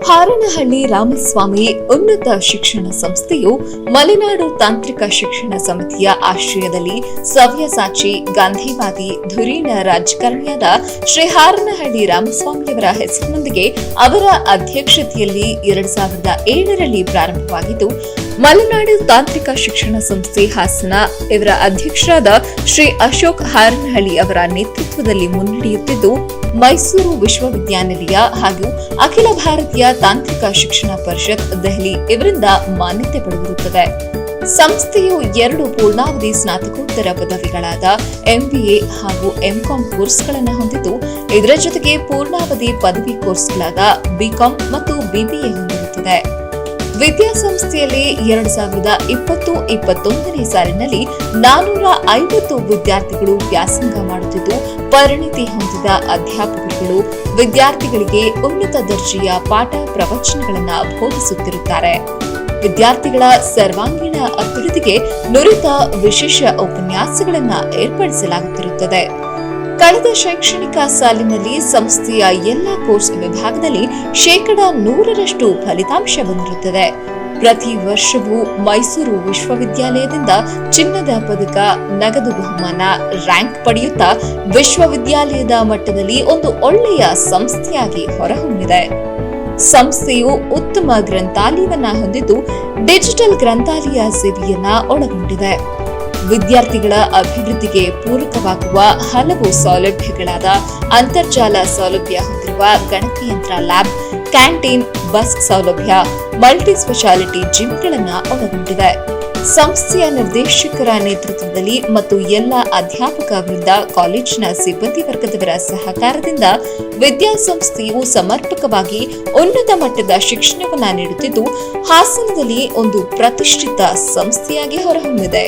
ಹಾರನಹಳ್ಳಿ ರಾಮಸ್ವಾಮಿ ಉನ್ನತ ಶಿಕ್ಷಣ ಸಂಸ್ಥೆಯು ಮಲೆನಾಡು ತಾಂತ್ರಿಕ ಶಿಕ್ಷಣ ಸಮಿತಿಯ ಆಶ್ರಯದಲ್ಲಿ ಸವ್ಯಸಾಚಿ ಗಾಂಧಿವಾದಿ ಧುರೀಣ ರಾಜಕಾರಣಿಯಾದ ಶ್ರೀ ಹಾರನಹಳ್ಳಿ ರಾಮಸ್ವಾಮಿಯವರ ಹೆಸರಿನೊಂದಿಗೆ ಅವರ ಅಧ್ಯಕ್ಷತೆಯಲ್ಲಿ 2007ರಲ್ಲಿ ಪ್ರಾರಂಭವಾಗಿದ್ದು, ಮಲೆನಾಡು ತಾಂತ್ರಿಕ ಶಿಕ್ಷಣ ಸಂಸ್ಥೆ ಹಾಸನ ಇವರ ಅಧ್ಯಕ್ಷರಾದ ಶ್ರೀ ಅಶೋಕ್ ಹಾರನಹಳ್ಳಿ ಅವರ ನೇತೃತ್ವದಲ್ಲಿ ಮುನ್ನಡೆಯುತ್ತಿದ್ದು, ಮೈಸೂರು ವಿಶ್ವವಿದ್ಯಾನಿಲಯ ಹಾಗೂ ಅಖಿಲ ಭಾರತೀಯ ತಾಂತ್ರಿಕ ಶಿಕ್ಷಣ ಪರಿಷತ್ ದೆಹಲಿ ಇವರಿಂದ ಮಾನ್ಯತೆ ಪಡೆದಿರುತ್ತದೆ. ಸಂಸ್ಥೆಯು 2 ಪೂರ್ಣಾವಧಿ ಸ್ನಾತಕೋತ್ತರ ಪದವಿಗಳಾದ MBA ಹಾಗೂ MCom ಕೋರ್ಸ್ಗಳನ್ನು ಹೊಂದಿದ್ದು, ಇದರ ಜೊತೆಗೆ ಪೂರ್ಣಾವಧಿ ಪದವಿ ಕೋರ್ಸ್ಗಳಾದ BCom ಮತ್ತು BBA ಹೊಂದಿರುತ್ತದೆ. ವಿದ್ಯಾಸಂಸ್ಥೆಯಲ್ಲಿ 2020-21ನೇ ಸಾಲಿನಲ್ಲಿ 450 ವಿದ್ಯಾರ್ಥಿಗಳು ವ್ಯಾಸಂಗ ಮಾಡುತ್ತಿದ್ದು, ಪರಿಣಿತಿ ಹೊಂದಿದ ಅಧ್ಯಾಪಕರುಗಳು ವಿದ್ಯಾರ್ಥಿಗಳಿಗೆ ಉನ್ನತ ದರ್ಜೆಯ ಪಾಠ ಪ್ರವಚನಗಳನ್ನು ಬೋಧಿಸುತ್ತಿರುತ್ತಾರೆ. ವಿದ್ಯಾರ್ಥಿಗಳ ಸರ್ವಾಂಗೀಣ ಅಭಿವೃದ್ಧಿಗೆ ನುರಿತ ವಿಶೇಷ ಉಪನ್ಯಾಸಗಳನ್ನು ಏರ್ಪಡಿಸಲಾಗುತ್ತಿರುತ್ತದೆ. ಕಳೆದ ಶೈಕ್ಷಣಿಕ ಸಾಲಿನಲ್ಲಿ ಸಂಸ್ಥೆಯ ಎಲ್ಲಾ ಕೋರ್ಸ್ ವಿಭಾಗದಲ್ಲಿ 100% ಫಲಿತಾಂಶ ಬಂದಿರುತ್ತದೆ. ಪ್ರತಿ ವರ್ಷವೂ ಮೈಸೂರು ವಿಶ್ವವಿದ್ಯಾಲಯದಿಂದ ಚಿನ್ನದ ಪದಕ, ನಗದು ಬಹುಮಾನ, ರ್ಯಾಂಕ್ ಪಡೆಯುತ್ತಾ ವಿಶ್ವವಿದ್ಯಾಲಯದ ಮಟ್ಟದಲ್ಲಿ ಒಂದು ಒಳ್ಳೆಯ ಸಂಸ್ಥೆಯಾಗಿ ಹೊರಹೊಮ್ಮಿದೆ. ಸಂಸ್ಥೆಯು ಉತ್ತಮ ಗ್ರಂಥಾಲಯವನ್ನ ಹೊಂದಿದ್ದು, ಡಿಜಿಟಲ್ ಗ್ರಂಥಾಲಯ ಸೇವೆಯನ್ನ ಒಳಗೊಂಡಿದೆ. ವಿದ್ಯಾರ್ಥಿಗಳ ಅಭಿವೃದ್ಧಿಗೆ ಪೂರಕವಾಗುವ ಹಲವು ಸೌಲಭ್ಯಗಳಾದ ಅಂತರ್ಜಾಲ ಸೌಲಭ್ಯ ಹೊಂದಿರುವ ಗಣಕಯಂತ್ರ ಲ್ಯಾಬ್, ಕ್ಯಾಂಟೀನ್, ಬಸ್ ಸೌಲಭ್ಯ, ಮಲ್ಟಿ ಸ್ಪೆಷಾಲಿಟಿ ಜಿಮ್ಗಳನ್ನು ಒಳಗೊಂಡಿದೆ. ಸಂಸ್ಥೆಯ ನಿರ್ದೇಶಕರ ನೇತೃತ್ವದಲ್ಲಿ ಮತ್ತು ಎಲ್ಲ ಅಧ್ಯಾಪಕ ವೃಂದ, ಕಾಲೇಜಿನ ಸಿಬ್ಬಂದಿ ವರ್ಗದವರ ಸಹಕಾರದಿಂದ ವಿದ್ಯಾಸಂಸ್ಥೆಯು ಸಮರ್ಪಕವಾಗಿ ಉನ್ನತ ಮಟ್ಟದ ಶಿಕ್ಷಣವನ್ನು ನೀಡುತ್ತಿದ್ದು, ಹಾಸನದಲ್ಲಿ ಒಂದು ಪ್ರತಿಷ್ಠಿತ ಸಂಸ್ಥೆಯಾಗಿ ಹೊರಹೊಮ್ಮಿದೆ.